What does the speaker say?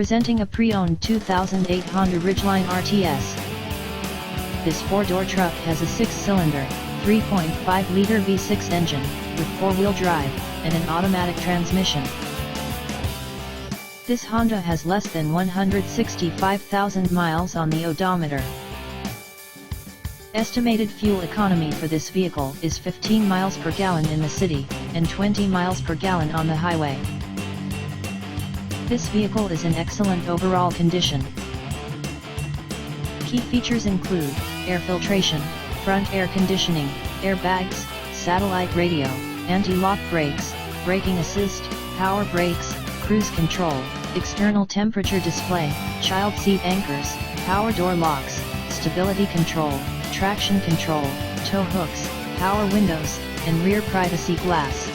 Presenting a pre-owned 2008 Honda Ridgeline RTS. This four-door truck has a six-cylinder, 3.5-liter V6 engine, with four-wheel drive, and an automatic transmission. This Honda has less than 165,000 miles on the odometer. Estimated fuel economy for this vehicle is 15 miles per gallon in the city, and 20 miles per gallon on the highway. This vehicle is in excellent overall condition. Key features include air filtration, front air conditioning, airbags, satellite radio, anti-lock brakes, braking assist, power brakes, cruise control, external temperature display, child seat anchors, power door locks, stability control, traction control, tow hooks, power windows, and rear privacy glass.